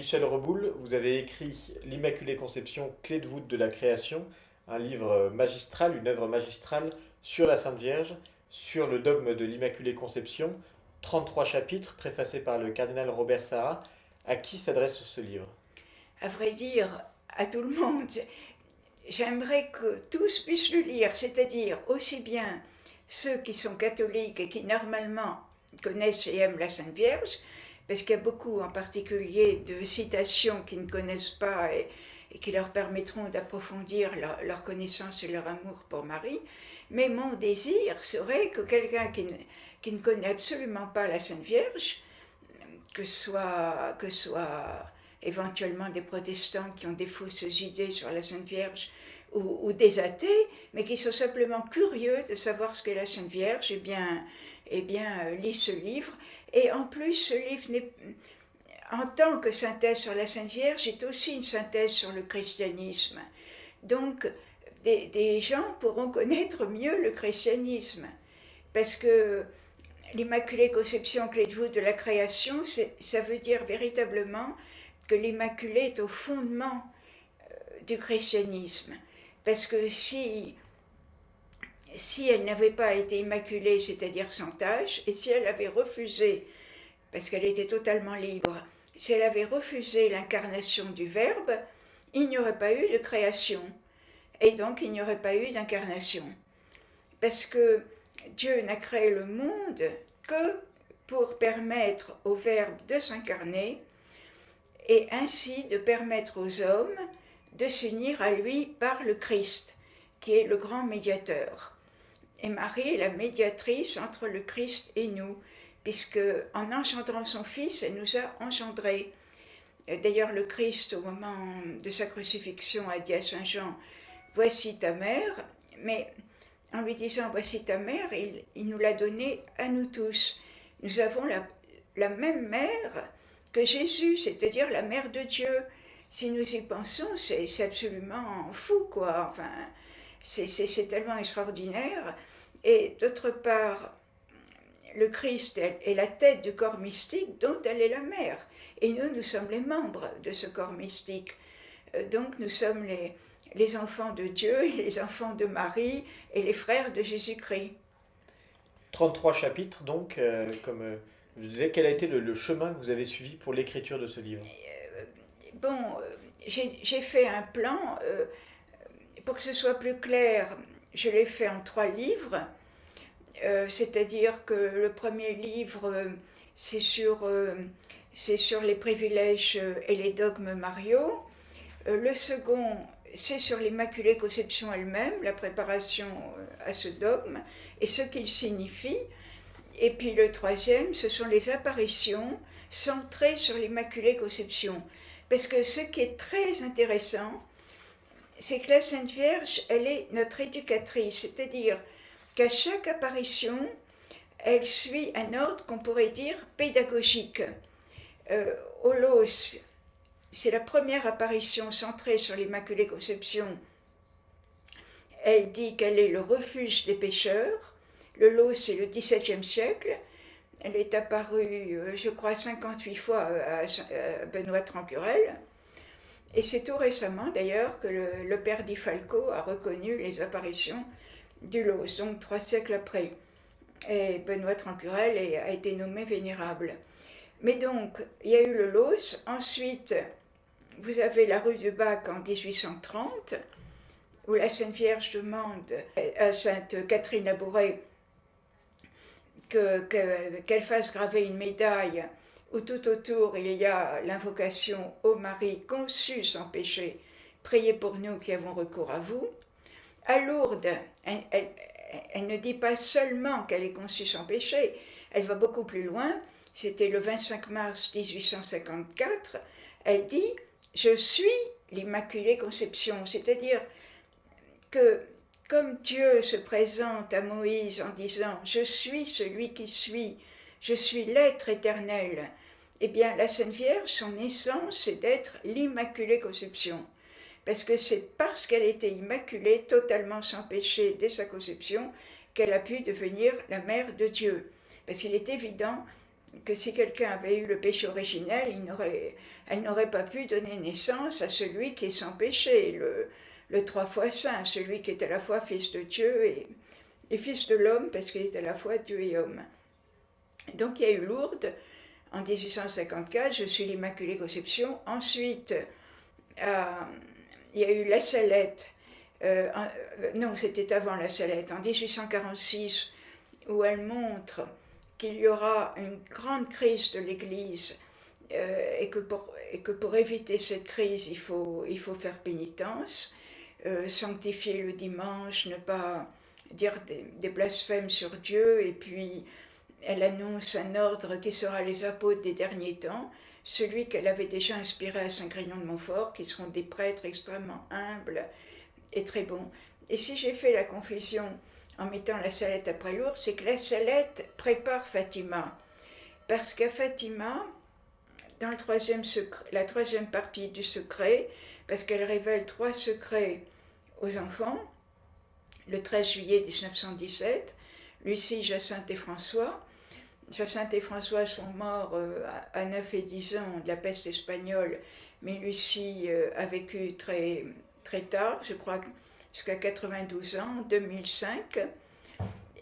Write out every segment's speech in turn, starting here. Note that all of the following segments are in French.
Michel Reboul, vous avez écrit L'Immaculée Conception, clé de voûte de la création, un livre magistral, une œuvre magistrale sur la Sainte Vierge, sur le dogme de l'Immaculée Conception, 33 chapitres préfacés par le cardinal Robert Sarra. À qui s'adresse ce livre? À vrai dire, à tout le monde. J'aimerais que tous puissent le lire, c'est-à-dire aussi bien ceux qui sont catholiques et qui normalement connaissent et aiment la Sainte Vierge, parce qu'il y a beaucoup en particulier de citations qu'ils ne connaissent pas et qui leur permettront d'approfondir leur connaissance et leur amour pour Marie. Mais mon désir serait que quelqu'un qui ne connaît absolument pas la Sainte Vierge, que soit éventuellement des protestants qui ont des fausses idées sur la Sainte Vierge, ou des athées, mais qui sont simplement curieux de savoir ce qu'est la Sainte Vierge, lis ce livre. Et en plus, ce livre, en tant que synthèse sur la Sainte Vierge, est aussi une synthèse sur le christianisme. Donc, des gens pourront connaître mieux le christianisme, parce que l'Immaculée Conception, clé de voûte de la création, ça veut dire véritablement que l'Immaculée est au fondement du christianisme. Parce que si elle n'avait pas été immaculée, c'est-à-dire sans tâche, et si elle avait refusé, parce qu'elle était totalement libre, si elle avait refusé l'incarnation du Verbe, il n'y aurait pas eu de création, et donc il n'y aurait pas eu d'incarnation. Parce que Dieu n'a créé le monde que pour permettre au Verbe de s'incarner, et ainsi de permettre aux hommes de s'unir à lui par le Christ, qui est le grand médiateur. Et Marie est la médiatrice entre le Christ et nous, puisque en engendrant son Fils, elle nous a engendrés. D'ailleurs, le Christ, au moment de sa crucifixion, a dit à Saint Jean, « Voici ta mère », mais en lui disant « Voici ta mère », il nous l'a donnée à nous tous. Nous avons la même mère que Jésus, c'est-à-dire la mère de Dieu. Si nous y pensons, c'est absolument fou, quoi. Enfin, c'est tellement extraordinaire. Et d'autre part, le Christ est la tête du corps mystique dont elle est la mère. Et nous sommes les membres de ce corps mystique. Donc nous sommes les enfants de Dieu, et les enfants de Marie et les frères de Jésus-Christ. 33 chapitres, donc, je disais, quel a été le chemin que vous avez suivi pour l'écriture de ce livre? Bon, j'ai fait un plan. Pour que ce soit plus clair, je l'ai fait en 3 livres. C'est-à-dire que le premier livre, c'est sur les privilèges et les dogmes mariaux. Le second, c'est sur l'Immaculée Conception elle-même, la préparation à ce dogme et ce qu'il signifie. Et puis le troisième, ce sont les apparitions centrées sur l'Immaculée Conception. Parce que ce qui est très intéressant, c'est que la Sainte Vierge, elle est notre éducatrice, c'est-à-dire qu'à chaque apparition, elle suit un ordre qu'on pourrait dire pédagogique. Holos, c'est la première apparition centrée sur l'Immaculée Conception. Elle dit qu'elle est le refuge des pécheurs. Le Los, c'est le XVIIe siècle. Elle est apparue, je crois, 58 fois à Benoît Trancurel. Et c'est tout récemment, d'ailleurs, que le père Di Falco a reconnu les apparitions du Los, donc 3 siècles après. Et Benoît Trancurel a été nommé vénérable. Mais donc, il y a eu le Los. Ensuite, vous avez la rue du Bac en 1830, où la Sainte Vierge demande à Sainte Catherine Labouré qu'elle fasse graver une médaille où tout autour il y a l'invocation « Ô Marie conçue sans péché, priez pour nous qui avons recours à vous ». À Lourdes, elle ne dit pas seulement qu'elle est conçue sans péché, elle va beaucoup plus loin. C'était le 25 mars 1854, elle dit « Je suis l'Immaculée Conception », c'est-à-dire que comme Dieu se présente à Moïse en disant « Je suis celui qui suis, je suis l'être éternel », eh bien la Sainte Vierge, son essence, c'est d'être l'Immaculée Conception. Parce que c'est parce qu'elle était immaculée, totalement sans péché dès sa conception, qu'elle a pu devenir la mère de Dieu. Parce qu'il est évident que si quelqu'un avait eu le péché originel, elle n'aurait pas pu donner naissance à celui qui est sans péché, le trois fois saint, celui qui est à la fois fils de Dieu et fils de l'homme, parce qu'il est à la fois Dieu et homme. Donc il y a eu Lourdes en 1854, je suis l'Immaculée Conception. Ensuite, il y a eu La Salette, non, c'était avant La Salette, en 1846, où elle montre qu'il y aura une grande crise de l'Église et que pour éviter cette crise, il faut faire pénitence, sanctifier le dimanche, ne pas dire des blasphèmes sur Dieu, et puis elle annonce un ordre qui sera les apôtres des derniers temps, celui qu'elle avait déjà inspiré à Saint-Grignon de Montfort, qui seront des prêtres extrêmement humbles et très bons. Et si j'ai fait la confusion en mettant La Salette après Lourdes, c'est que La Salette prépare Fatima. Parce qu'à Fatima, dans la troisième partie du secret, parce qu'elle révèle 3 secrets aux enfants, le 13 juillet 1917, Lucie, Jacinthe et François. Jacinthe et François sont morts à 9 et 10 ans de la peste espagnole, mais Lucie a vécu très, très tard, je crois jusqu'à 92 ans, en 2005.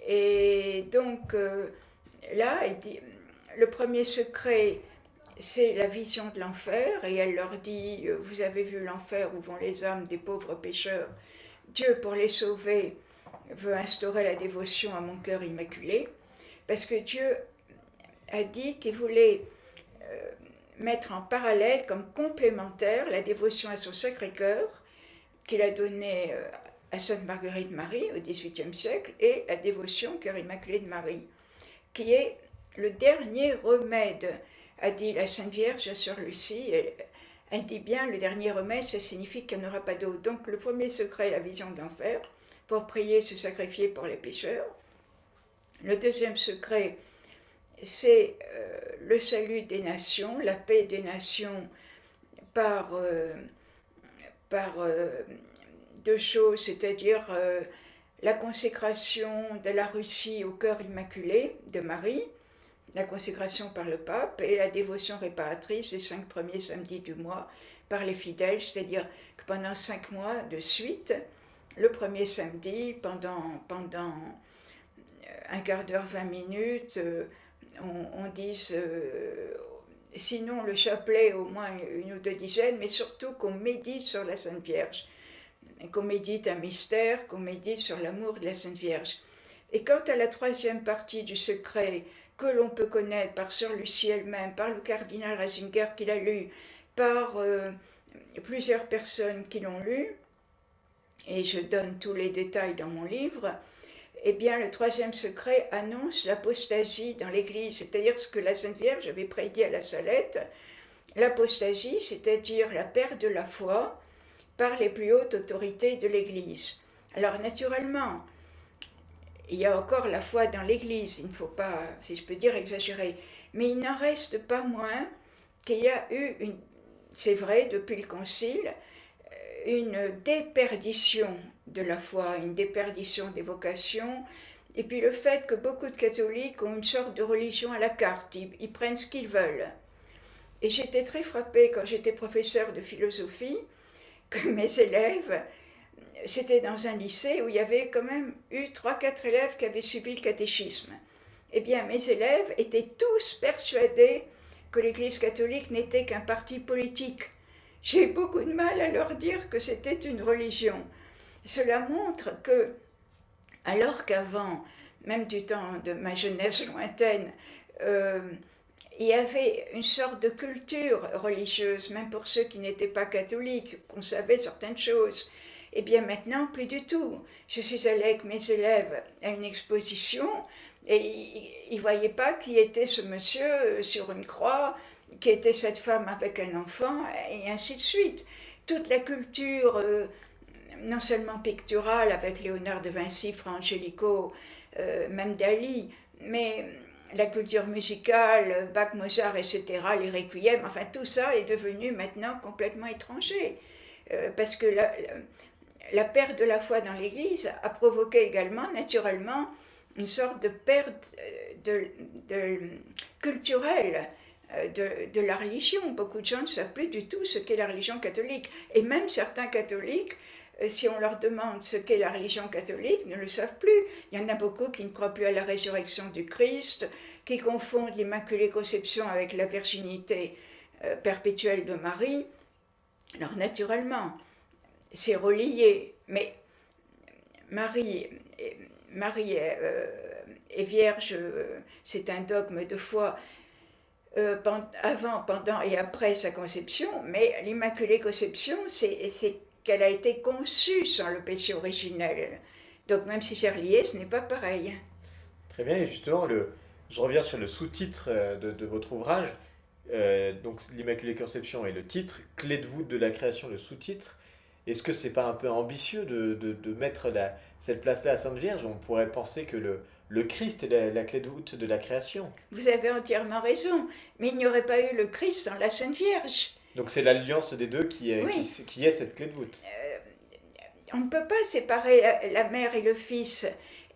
Et donc là, elle dit, le premier secret, c'est la vision de l'enfer, et elle leur dit, vous avez vu l'enfer où vont les âmes des pauvres pécheurs. Dieu, pour les sauver, veut instaurer la dévotion à mon cœur immaculé, parce que Dieu a dit qu'il voulait mettre en parallèle, comme complémentaire, la dévotion à son Sacré-Cœur, qu'il a donnée à Sainte Marguerite Marie au XVIIIe siècle, et la dévotion au cœur immaculé de Marie, qui est le dernier remède, a dit la Sainte Vierge à Sœur Lucie. Elle dit bien, le dernier remède, ça signifie qu'il n'y en aura pas d'autre. Donc le premier secret, la vision de l'enfer, pour prier, se sacrifier pour les pécheurs. Le deuxième secret, c'est le salut des nations, la paix des nations par 2 choses, c'est-à-dire la consécration de la Russie au cœur immaculé de Marie, la consécration par le pape, et la dévotion réparatrice les 5 premiers samedis du mois par les fidèles, c'est-à-dire que pendant 5 mois de suite, le premier samedi, pendant un quart d'heure, 20 minutes, on dise, sinon le chapelet au moins 1 ou 2 dizaines, mais surtout qu'on médite sur la Sainte Vierge, qu'on médite un mystère, qu'on médite sur l'amour de la Sainte Vierge. Et quant à la troisième partie du secret, que l'on peut connaître par Sœur Lucie elle-même, par le cardinal Ratzinger qui l'a lu, par plusieurs personnes qui l'ont lu, et je donne tous les détails dans mon livre, eh bien le troisième secret annonce l'apostasie dans l'Église, c'est-à-dire ce que la Sainte Vierge avait prédit à la Salette, l'apostasie, c'est-à-dire la perte de la foi par les plus hautes autorités de l'Église. Alors naturellement, il y a encore la foi dans l'Église, il ne faut pas, si je peux dire, exagérer, mais il n'en reste pas moins qu'il y a eu, c'est vrai, depuis le Concile, une déperdition de la foi, une déperdition des vocations, et puis le fait que beaucoup de catholiques ont une sorte de religion à la carte, ils prennent ce qu'ils veulent. Et j'étais très frappée quand j'étais professeure de philosophie, que mes élèves, c'était dans un lycée où il y avait quand même eu 3-4 élèves qui avaient suivi le catéchisme. Eh bien, mes élèves étaient tous persuadés que l'Église catholique n'était qu'un parti politique. J'ai beaucoup de mal à leur dire que c'était une religion. Cela montre que, alors qu'avant, même du temps de ma jeunesse lointaine, il y avait une sorte de culture religieuse, même pour ceux qui n'étaient pas catholiques, qu'on savait certaines choses. Eh bien maintenant, plus du tout. Je suis allée avec mes élèves à une exposition et ils ne voyaient pas qui était ce monsieur sur une croix, qui était cette femme avec un enfant, et ainsi de suite. Toute la culture, non seulement picturale, avec Léonard de Vinci, Fra Angelico, même Dali, mais la culture musicale, Bach, Mozart, etc., les requiems, enfin tout ça est devenu maintenant complètement étranger. Parce que la perte de la foi dans l'Église a provoqué également, naturellement, une sorte de perte culturelle de la religion. Beaucoup de gens ne savent plus du tout ce qu'est la religion catholique. Et même certains catholiques, si on leur demande ce qu'est la religion catholique, ne le savent plus. Il y en a beaucoup qui ne croient plus à la résurrection du Christ, qui confondent l'Immaculée Conception avec la virginité perpétuelle de Marie. Alors naturellement, c'est relié, mais Marie est vierge, c'est un dogme de foi avant, pendant et après sa conception, mais l'Immaculée Conception, c'est qu'elle a été conçue sans le péché originel. Donc même si c'est relié, ce n'est pas pareil. Très bien, et justement, je reviens sur le sous-titre de votre ouvrage. Donc l'Immaculée Conception est le titre, Clé de voûte de la création, le sous-titre. Est-ce que c'est pas un peu ambitieux de mettre cette place-là à Sainte Vierge? On pourrait penser que le Christ est la clé de voûte de la création. Vous avez entièrement raison, mais il n'y aurait pas eu le Christ sans la Sainte Vierge. Donc c'est l'alliance des deux Oui. qui est cette clé de voûte. On ne peut pas séparer la mère et le fils.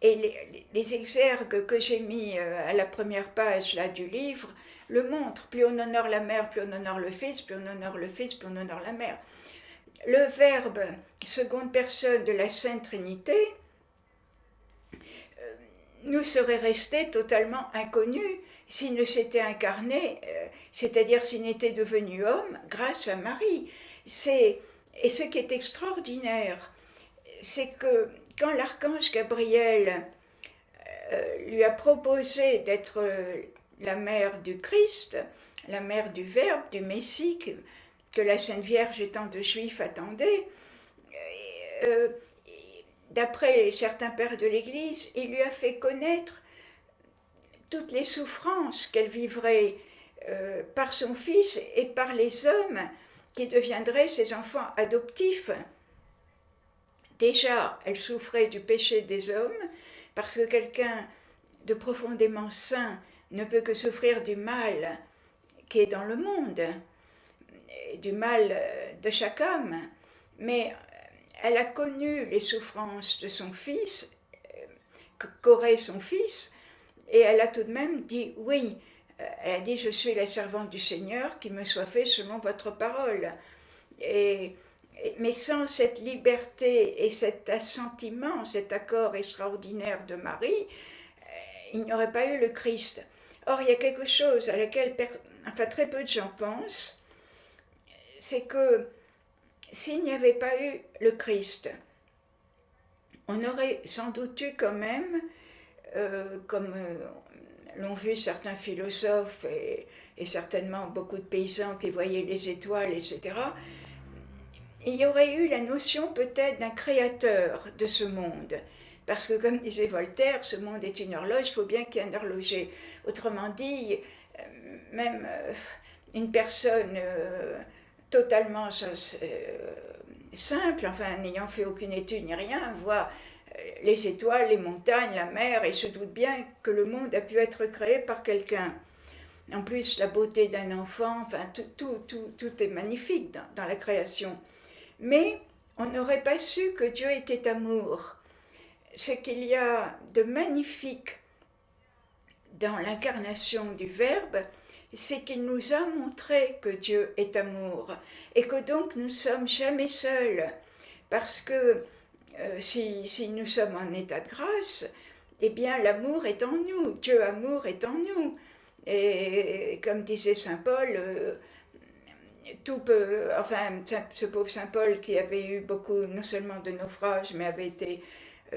Et les exergues que j'ai mis à la première page là, du livre le montrent. Plus on honore la mère, plus on honore le fils, plus on honore le fils, plus on honore la mère. Le Verbe, seconde personne de la Sainte Trinité, nous serait resté totalement inconnu s'il ne s'était incarné, c'est-à-dire s'il n'était devenu homme grâce à Marie. Et ce qui est extraordinaire, c'est que quand l'archange Gabriel lui a proposé d'être la mère du Christ, la mère du Verbe, du Messie, que la Sainte Vierge et tant de Juifs attendaient, d'après certains pères de l'Église, il lui a fait connaître toutes les souffrances qu'elle vivrait par son fils et par les hommes qui deviendraient ses enfants adoptifs. Déjà, elle souffrait du péché des hommes, parce que quelqu'un de profondément saint ne peut que souffrir du mal qui est dans le monde, du mal de chaque homme. Mais elle a connu les souffrances de son fils, qu'aurait son fils, et elle a tout de même dit oui. Elle a dit, je suis la servante du Seigneur, qu'il me soit fait selon votre parole. Mais sans cette liberté et cet assentiment, cet accord extraordinaire de Marie, il n'y aurait pas eu le Christ. Or, il y a quelque chose à laquelle très peu de gens pensent, c'est que s'il n'y avait pas eu le Christ, on aurait sans doute eu quand même, comme l'ont vu certains philosophes et certainement beaucoup de paysans qui voyaient les étoiles, etc., il y aurait eu la notion peut-être d'un créateur de ce monde. Parce que, comme disait Voltaire, ce monde est une horloge, il faut bien qu'il y ait un horloger. Autrement dit, même une personne totalement simple, enfin n'ayant fait aucune étude ni rien, voit les étoiles, les montagnes, la mer, et se doute bien que le monde a pu être créé par quelqu'un. En plus, la beauté d'un enfant, enfin tout est magnifique dans la création. Mais on n'aurait pas su que Dieu était amour. Ce qu'il y a de magnifique dans l'incarnation du Verbe, c'est qu'il nous a montré que Dieu est amour et que donc nous ne sommes jamais seuls. Parce que si nous sommes en état de grâce, eh bien l'amour est en nous, Dieu amour est en nous. Et comme disait saint Paul, tout peut, enfin ce pauvre saint Paul qui avait eu beaucoup non seulement de naufrages, mais avait été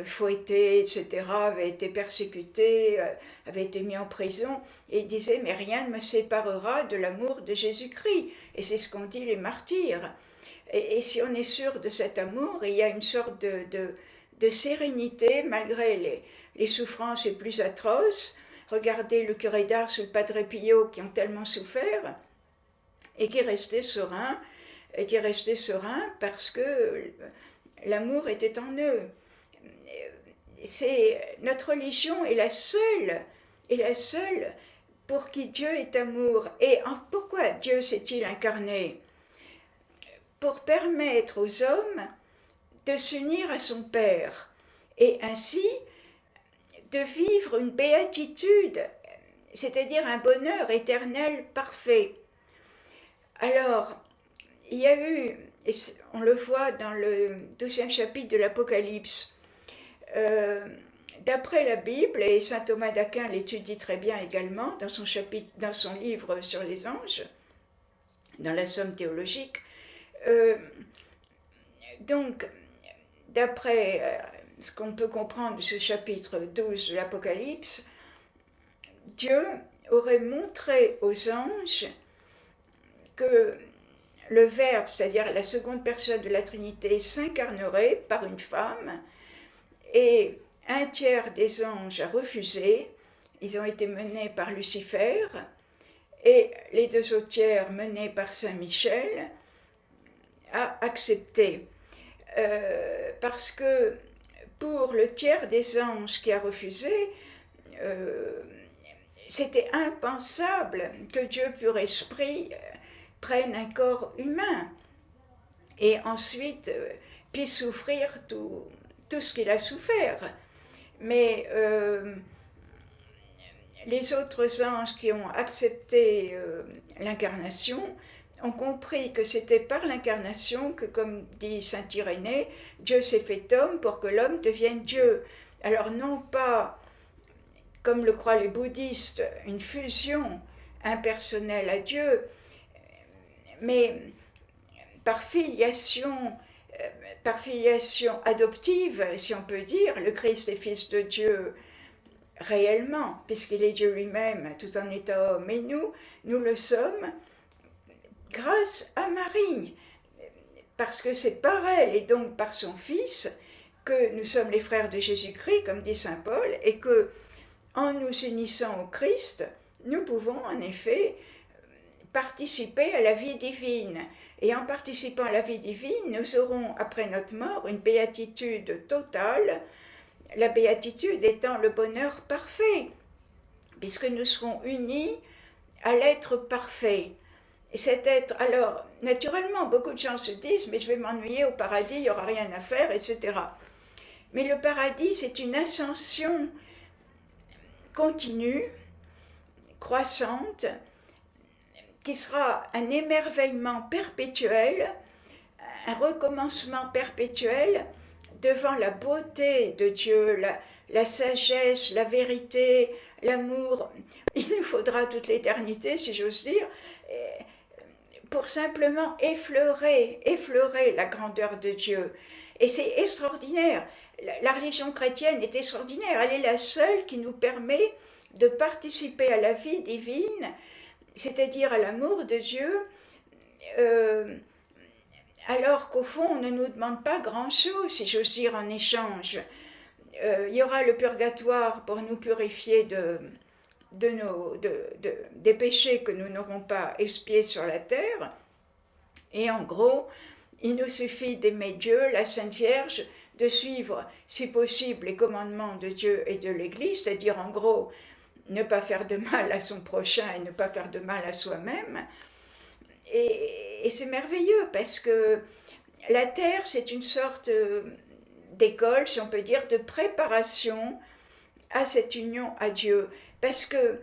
fouetté, etc., avait été persécuté, avait été mis en prison, et il disait, mais rien ne me séparera de l'amour de Jésus-Christ. Et c'est ce qu'ont dit les martyrs. Et si on est sûr de cet amour, il y a une sorte de sérénité malgré les souffrances les plus atroces. Regardez le curé d'Ars ou le Padre Pio qui ont tellement souffert, et qui est resté serein, parce que l'amour était en eux. Notre religion est la seule pour qui Dieu est amour. Et pourquoi Dieu s'est-il incarné? Pour permettre aux hommes de s'unir à son Père et ainsi de vivre une béatitude c'est-à-dire un bonheur éternel parfait. Alors, il y a eu, et on le voit dans le 12e chapitre de l'Apocalypse, d'après la Bible, et saint Thomas d'Aquin l'étudie très bien également dans son livre sur les anges, dans la Somme théologique. Donc, d'après ce qu'on peut comprendre de ce chapitre 12 de l'Apocalypse, Dieu aurait montré aux anges que le Verbe, c'est-à-dire la seconde personne de la Trinité, s'incarnerait par une femme, et un tiers des anges a refusé. Ils ont été menés par Lucifer, et les deux autres tiers, menés par Saint Michel, a accepté. Parce que pour le tiers des anges qui a refusé, c'était impensable que Dieu pur esprit prenne un corps humain et ensuite puisse souffrir tout ce qu'il a souffert. Mais les autres anges qui ont accepté l'incarnation ont compris que c'était par l'incarnation que, comme dit saint Irénée, Dieu s'est fait homme pour que l'homme devienne Dieu. Alors non pas, comme le croient les bouddhistes, une fusion impersonnelle à Dieu, mais par filiation adoptive, si on peut dire. Le Christ est fils de Dieu réellement, puisqu'il est Dieu lui-même tout en étant homme. Et nous le sommes grâce à Marie, parce que c'est par elle et donc par son Fils que nous sommes les frères de Jésus-Christ, comme dit saint Paul, et que, en nous unissant au Christ, nous pouvons en effet participer à la vie divine. Et en participant à la vie divine, nous aurons, après notre mort, une béatitude totale, la béatitude étant le bonheur parfait, puisque nous serons unis à l'être parfait. Et cet être, alors, naturellement, beaucoup de gens se disent, mais je vais m'ennuyer au paradis, il n'y aura rien à faire, etc. Mais le paradis, c'est une ascension continue, croissante, qui sera un émerveillement perpétuel, un recommencement perpétuel devant la beauté de Dieu, la sagesse, la vérité, l'amour. Il nous faudra toute l'éternité, si j'ose dire, pour simplement effleurer la grandeur de Dieu. Et c'est extraordinaire. La religion chrétienne est extraordinaire. Elle est la seule qui nous permet de participer à la vie divine, c'est-à-dire à l'amour de Dieu, alors qu'au fond, on ne nous demande pas grand-chose, si j'ose dire, en échange. Il y aura le purgatoire pour nous purifier des péchés que nous n'aurons pas expiés sur la terre. Et en gros, il nous suffit d'aimer Dieu, la Sainte Vierge, de suivre, si possible, les commandements de Dieu et de l'Église, c'est-à-dire en gros, ne pas faire de mal à son prochain et ne pas faire de mal à soi-même. Et c'est merveilleux parce que la terre, c'est une sorte d'école, si on peut dire, de préparation à cette union à Dieu. Parce que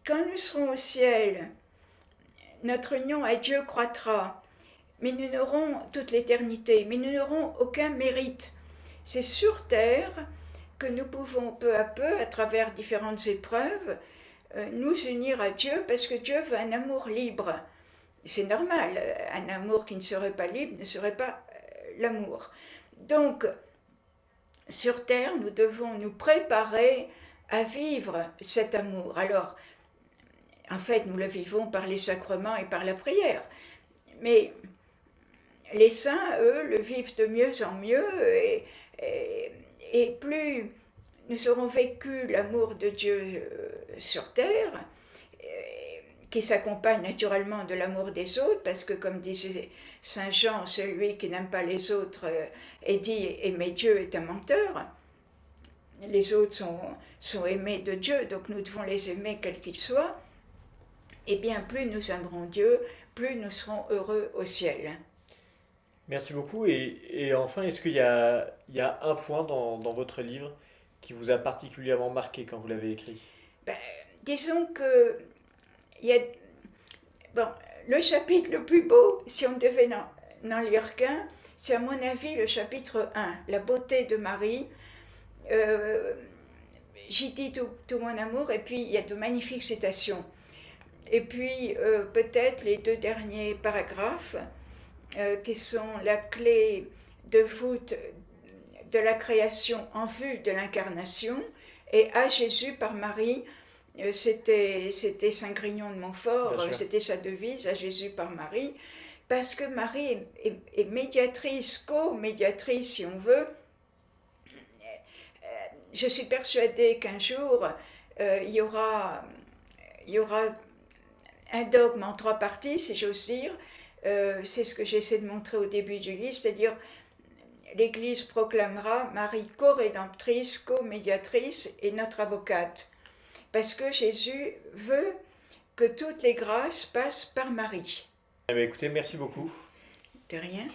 quand nous serons au ciel, notre union à Dieu croîtra, mais nous n'aurons toute l'éternité, mais nous n'aurons aucun mérite. C'est sur terre que nous pouvons peu à peu, à travers différentes épreuves, nous unir à Dieu, parce que Dieu veut un amour libre. C'est normal, un amour qui ne serait pas libre ne serait pas l'amour. Donc, sur terre, nous devons nous préparer à vivre cet amour. Alors, en fait, nous le vivons par les sacrements et par la prière. Mais les saints, eux, le vivent de mieux en mieux, et plus nous aurons vécu l'amour de Dieu sur terre, qui s'accompagne naturellement de l'amour des autres, parce que, comme disait saint Jean, celui qui n'aime pas les autres et dit « aimer Dieu » est un menteur. Les autres sont aimés de Dieu, donc nous devons les aimer quels qu'ils soient. Et bien, plus nous aimerons Dieu, plus nous serons heureux au ciel. Merci beaucoup. Et enfin, est-ce qu'il y a un point dans votre livre qui vous a particulièrement marqué quand vous l'avez écrit? Ben, disons que il y a, bon, le chapitre le plus beau, si on devait n'en lire qu'un, c'est à mon avis le chapitre 1, la beauté de Marie. J'y dis tout mon amour, et puis il y a de magnifiques citations. Et puis peut-être les 2 derniers paragraphes, qui sont la clé de voûte de la création en vue de l'incarnation, et à Jésus par Marie. C'était Saint Grignon de Montfort, c'était sa devise, à Jésus par Marie, parce que Marie est médiatrice, co-médiatrice si on veut. Je suis persuadée qu'un jour, il y aura un dogme en 3 parties, si j'ose dire. C'est ce que j'essaie de montrer au début du livre, c'est-à-dire l'Église proclamera Marie co-rédemptrice, co-médiatrice et notre avocate. Parce que Jésus veut que toutes les grâces passent par Marie. Eh bien, écoutez, merci beaucoup. De rien.